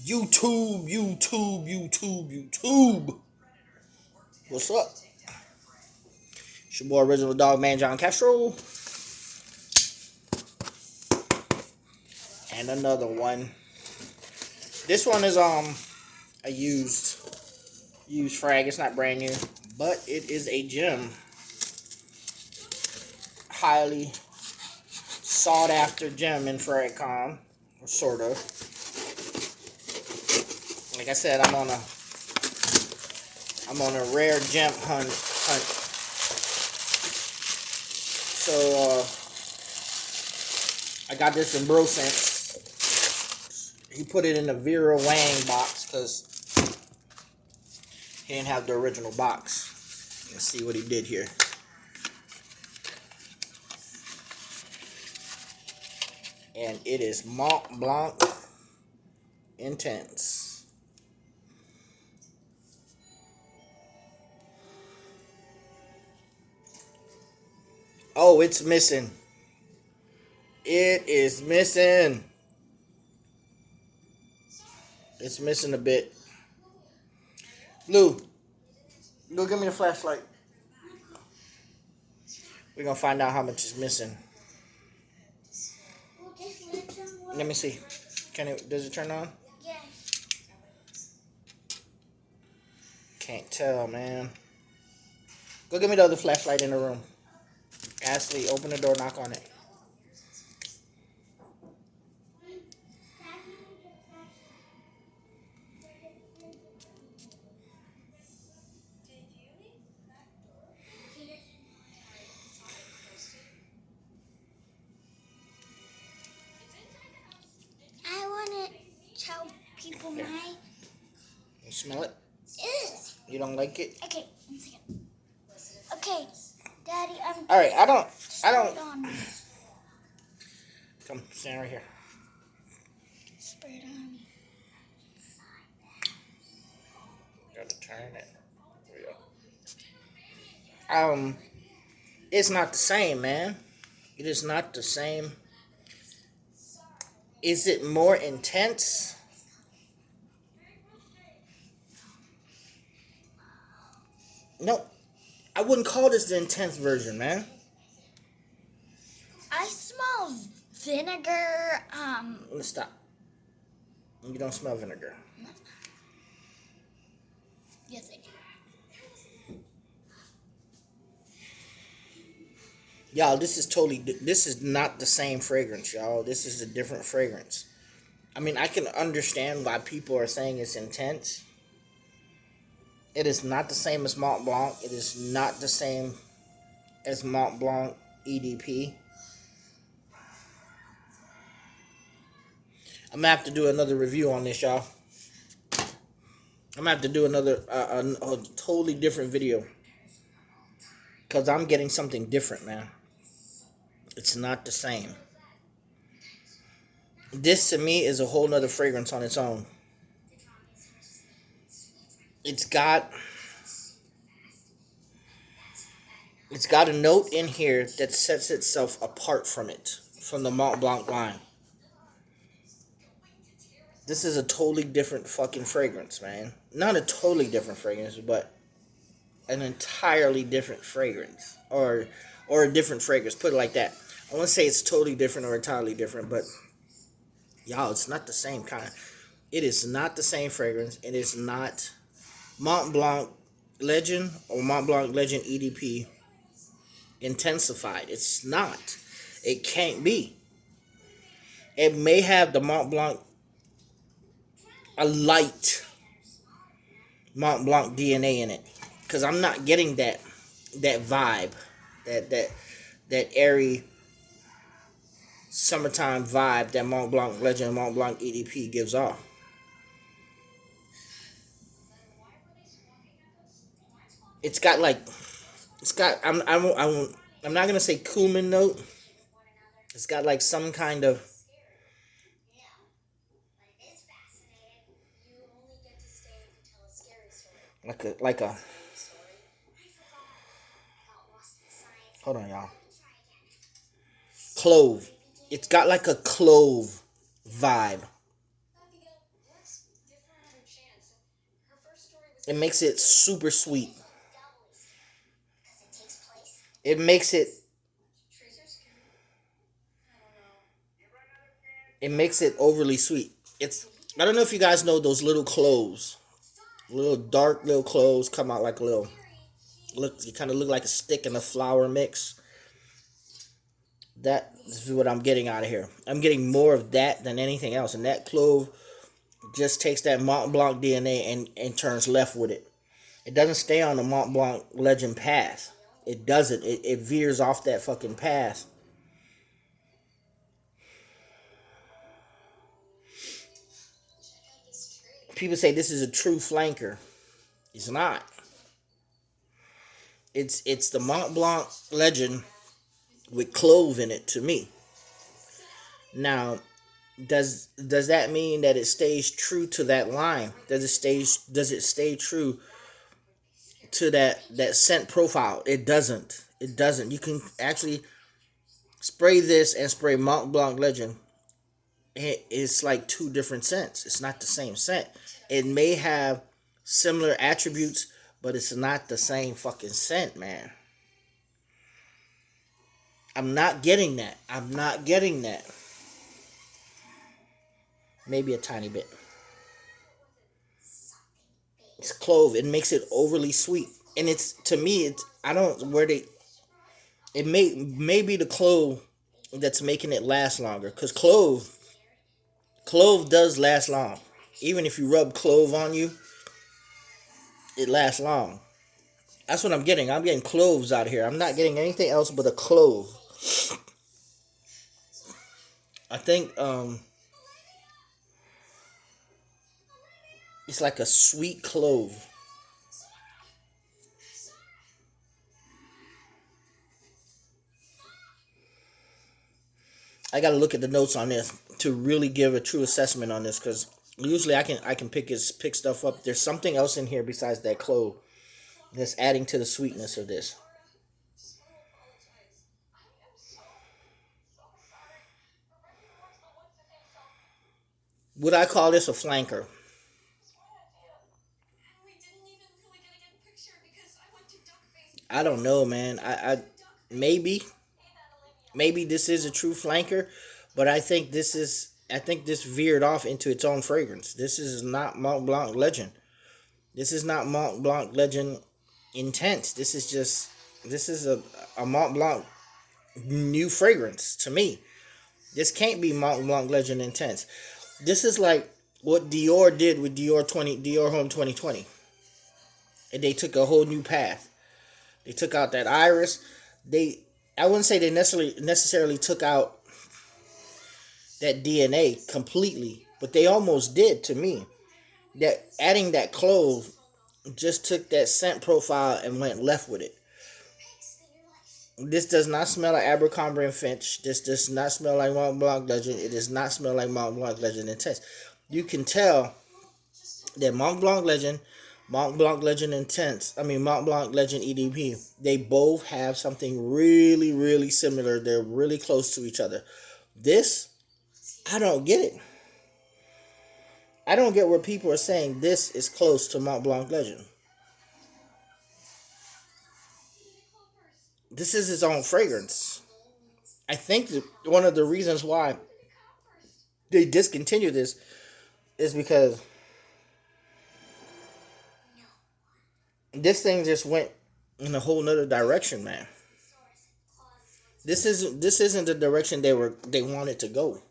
YouTube. What's up? It's your boy, Original Dog Man John Castro. And another one. This one is a used frag. It's not brand new, but it is a gem. Highly sought after gem in FragCon, or sort of. Like I said, I'm on a rare gem hunt. So I got this from Bro Sense. He put it in a Vera Wang box because he didn't have the original box. Let's see what he did here. And it is Mont Blanc Intense. Oh, it's missing. It is missing. It's missing a bit. Lou, go give me the flashlight. We're gonna find out how much is missing. Let me see. Does it turn on? Yeah. Can't tell, man. Go get me the other flashlight in the room. Ashley, open the door, knock on it. I want to tell people Here. my... You smell it? Ew. You don't like it? Okay, 1 second. Okay, Daddy, I'm... Alright, I don't... On. Come, stand right here. Spray it on me. Gotta turn it. There we go. It's not the same, man. It is not the same. Is it more intense? No. I wouldn't call this the intense version, man. I smell vinegar, Let's stop. You don't smell vinegar. Yes, I do. Y'all, this is not the same fragrance, y'all. This is a different fragrance. I mean, I can understand why people are saying it's intense. It is not the same as Mont Blanc. It is not the same as Mont Blanc EDP. I'm gonna have to do another review on this, y'all. I'm gonna have to do another, a totally different video. Because I'm getting something different, man. It's not the same. This, to me, is a whole nother fragrance on its own. It's got a note in here that sets itself apart from it, from the Mont Blanc line. This is a totally different fucking fragrance, man. Not a totally different fragrance, but an entirely different fragrance. Or a different fragrance, put it like that. I wouldn't say it's totally different or entirely different, but y'all, it's not the same kind. It is not the same fragrance. It is not Mont Blanc Legend or Mont Blanc Legend EDP intensified. It's not. It can't be. It may have the Mont Blanc, a light Mont Blanc DNA in it, because I'm not getting that vibe, that airy summertime vibe that Mont Blanc Legend and Mont Blanc EDP gives off. It's got I'm not gonna say cumin note. It's got like some kind of like a hold on, y'all. Clove. It's got like a clove vibe. It makes it super sweet. It makes it overly sweet. It's I don't know if you guys know those little cloves, little dark little cloves come out like a little look. You kind of look like a stick in a flour mix. That is what I'm getting out of here. I'm getting more of that than anything else, and that clove just takes that Mont Blanc DNA and turns left with it. It doesn't stay on the Mont Blanc legend path. It doesn't. It veers off that fucking path. People say this is a true flanker. It's not. It's the Mont Blanc legend with clove in it to me. Now, does that mean that it stays true to that line? Does it stay true to that scent profile? It doesn't. It doesn't. You can actually spray this and spray Mont Blanc Legend. It's like two different scents. It's not the same scent. It may have similar attributes, but it's not the same fucking scent, man. I'm not getting that. I'm not getting that. Maybe a tiny bit. It's clove. It makes it overly sweet, and it's to me. It's I don't where they. It may be the clove that's making it last longer, cause clove does last long. Even if you rub clove on you, it lasts long. That's what I'm getting. I'm getting cloves out of here. I'm not getting anything else but a clove. I think it's like a sweet clove. I got to look at the notes on this to really give a true assessment on this, because usually I can pick stuff up. There's something else in here besides that clove that's adding to the sweetness of this. Would I call this a flanker? I don't know, man. I maybe this is a true flanker, but I think this veered off into its own fragrance. This is not Mont Blanc Legend. This is not Mont Blanc Legend Intense. This is a Mont Blanc new fragrance to me. This can't be Mont Blanc Legend Intense. This is like what Dior did with Dior Home 2020. And they took a whole new path. They took out that iris. I wouldn't say they necessarily took out that DNA completely, but they almost did to me. That adding that clove just took that scent profile and went left with it. This does not smell like Abercrombie and Finch. This does not smell like Mont Blanc Legend. It does not smell like Mont Blanc Legend Intense. You can tell that Mont Blanc Legend Intense, Mont Blanc Legend EDP, they both have something really, really similar. They're really close to each other. This, I don't get it. I don't get where people are saying this is close to Mont Blanc Legend. This is its own fragrance. I think that one of the reasons why they discontinued this is because this thing just went in a whole nother direction, man. This isn't the direction they wanted to go.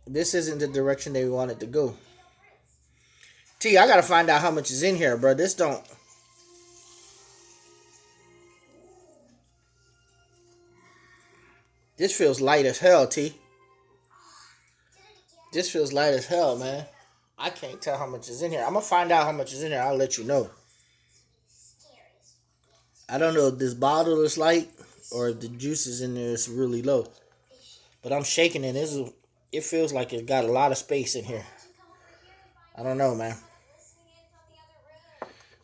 This isn't the direction they wanted to go. I gotta find out how much is in here, bro. This feels light as hell, T. This feels light as hell, man. I can't tell how much is in here. I'm gonna find out how much is in here. I'll let you know. I don't know if this bottle is light or if the juice is in there is really low. But I'm shaking it. It feels like it got a lot of space in here. I don't know, man.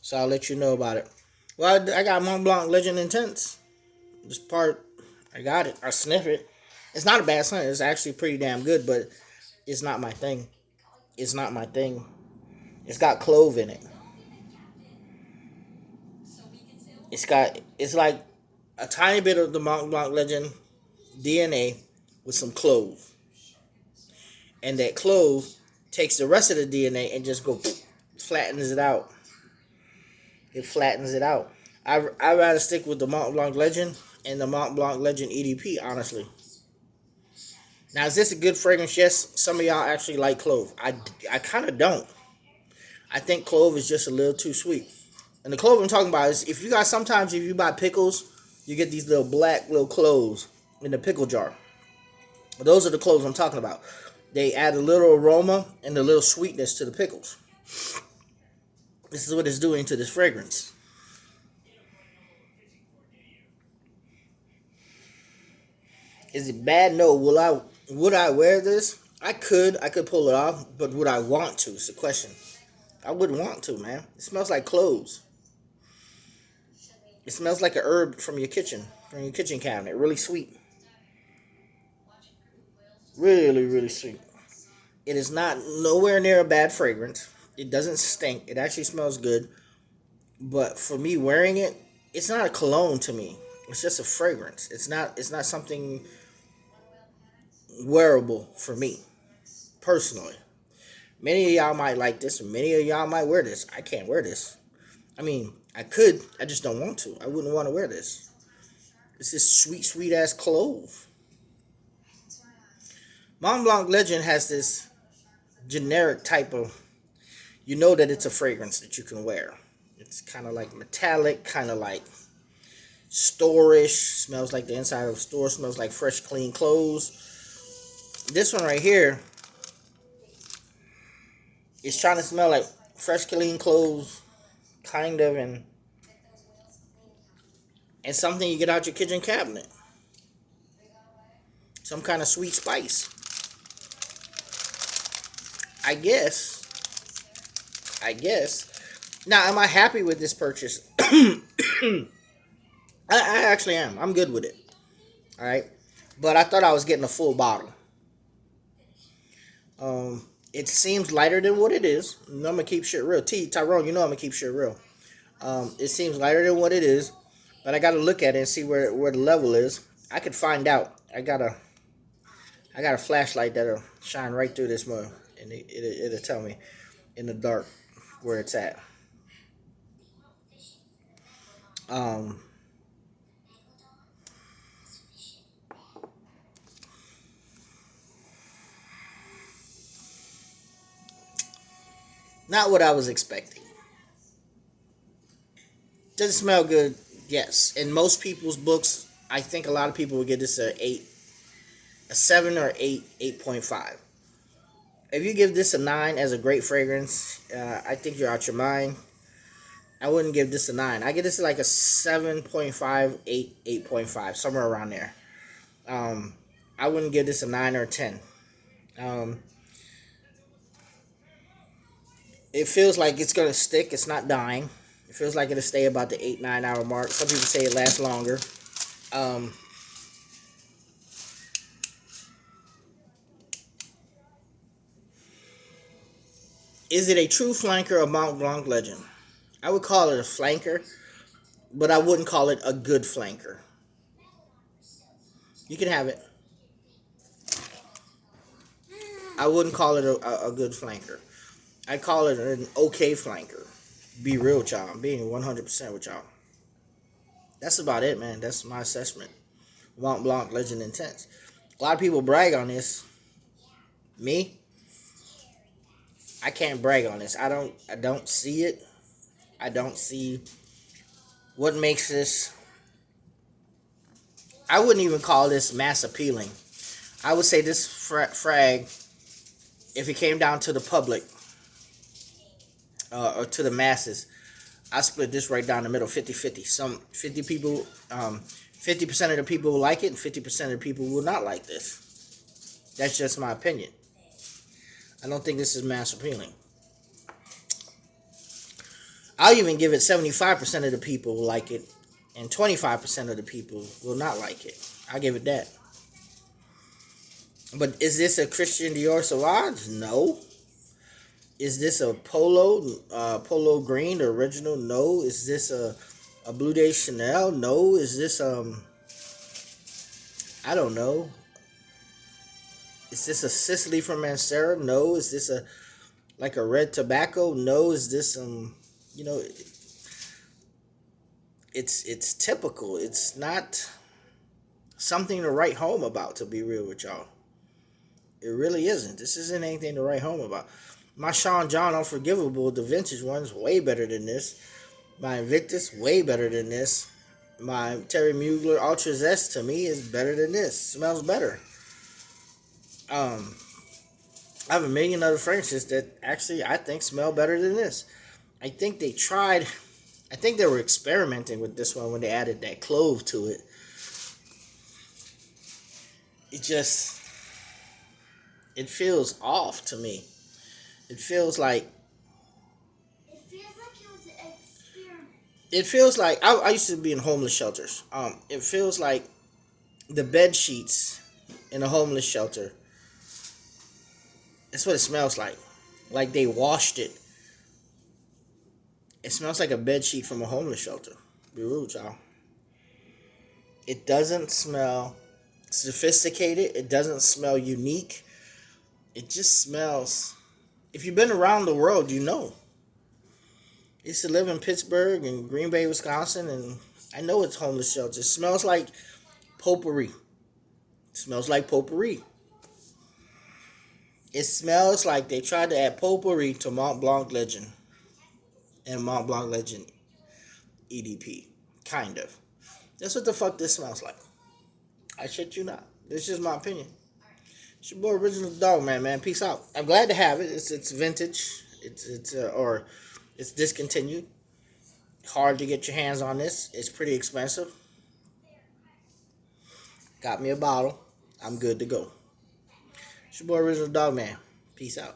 So I'll let you know about it. Well, I got Mont Blanc Legend Intense. This part, I got it. I sniff it. It's not a bad scent. It's actually pretty damn good, but it's not my thing. It's not my thing. It's got clove in it. It's like a tiny bit of the Mont Blanc Legend DNA with some clove, and that clove takes the rest of the DNA and just go flattens it out. It flattens it out. I rather stick with the Mont Blanc Legend and the Mont Blanc Legend EDP, honestly. Now, is this a good fragrance? Yes, some of y'all actually like clove. I kind of don't. I think clove is just a little too sweet. And the clove I'm talking about is if you guys sometimes if you buy pickles, you get these little black little cloves in the pickle jar. Those are the cloves I'm talking about. They add a little aroma and a little sweetness to the pickles. This is what it's doing to this fragrance. Is it bad? No. Would I wear this? I could pull it off, but would I want to? It's the question. I wouldn't want to, man. It smells like cloves. It smells like a herb from your kitchen cabinet. Really sweet. Really, really sweet. It is not nowhere near a bad fragrance. It doesn't stink. It actually smells good. But for me wearing it, it's not a cologne to me. It's just a fragrance. It's not something wearable for me personally. Many of y'all might like this, and many of y'all might wear this. I can't wear this. I mean, I could. I just don't want to. I wouldn't want to wear this. It's this sweet, sweet ass clove. Mont Blanc Legend has this generic type of. You know that it's a fragrance that you can wear. It's kind of like metallic, kind of like store-ish. Smells like the inside of a store. Smells like fresh, clean clothes. This one right here is trying to smell like fresh, clean clothes, kind of, and something you get out your kitchen cabinet. Some kind of sweet spice. I guess. Now, am I happy with this purchase? I actually am. I'm good with it. All right. But I thought I was getting a full bottle. It seems lighter than what it is. I'm going to keep shit real. Tyrone, you know I'm going to keep shit real. It seems lighter than what it is. But I got to look at it and see where the level is. I could find out. I got a flashlight that'll shine right through this mug. And it'll tell me in the dark where it's at. Not what I was expecting. Does it smell good? Yes. In most people's books, I think a lot of people would give this a 7 or 8.5. If you give this a 9 as a great fragrance, I think you're out your mind. I wouldn't give this a 9. I give this like a 7.5, 8.5, somewhere around there. I wouldn't give this a 9 or a 10. It feels like it's going to stick. It's not dying. It feels like it'll stay about the 8-9 hour mark. Some people say it lasts longer. Is it a true flanker of Mont Blanc Legend? I would call it a flanker, but I wouldn't call it a good flanker. You can have it. I wouldn't call it a good flanker. I call it an okay flanker. Be real with y'all. I'm being 100% with y'all. That's about it, man. That's my assessment. Mont Blanc Legend Intense. A lot of people brag on this. Me? I can't brag on this. I don't see it. I don't see what makes this. I wouldn't even call this mass appealing. I would say this frag, if it came down to the public or to the masses, I split this right down the middle, 50-50. Some 50 people, 50% of the people will like it, and 50% of the people will not like this. That's just my opinion. I don't think this is mass appealing. I'll even give it 75% of the people will like it, and 25% of the people will not like it. I'll give it that. But is this a Christian Dior Sauvage? No. Is this a polo green, the original? No. Is this a Blue Day Chanel? No. Is this I don't know. Is this a Sicily from Mancera? No. Is this a like a red tobacco? No. Is this you know, it's typical. It's not something to write home about, to be real with y'all. It really isn't. This isn't anything to write home about. My Sean John Unforgivable, the vintage one's way better than this. My Invictus, way better than this. My Terry Mugler Ultra Zest to me is better than this. Smells better. I have a million other fragrances that actually I think smell better than this. I think they tried. I think they were experimenting with this one when they added that clove to it. It just it feels off to me. It feels like It feels like it was an experiment. it feels like I used to be in homeless shelters. It feels like the bed sheets in a homeless shelter. That's what it smells like. Like they washed it. It smells like a bed sheet from a homeless shelter. Be rude, y'all. It doesn't smell sophisticated. It doesn't smell unique. It just smells. If you've been around the world, you know. I used to live in Pittsburgh and Green Bay, Wisconsin, and I know it's homeless shelter. It smells like potpourri. It smells like potpourri. It smells like they tried to add potpourri to Mont Blanc Legend and Mont Blanc Legend EDP. Kind of. That's what the fuck this smells like. I shit you not. This is my opinion. It's your boy Original Dog Man. Peace out. I'm glad to have it. It's vintage. It's discontinued. Hard to get your hands on this. It's pretty expensive. Got me a bottle. I'm good to go. It's your boy Original Dog Man. Peace out.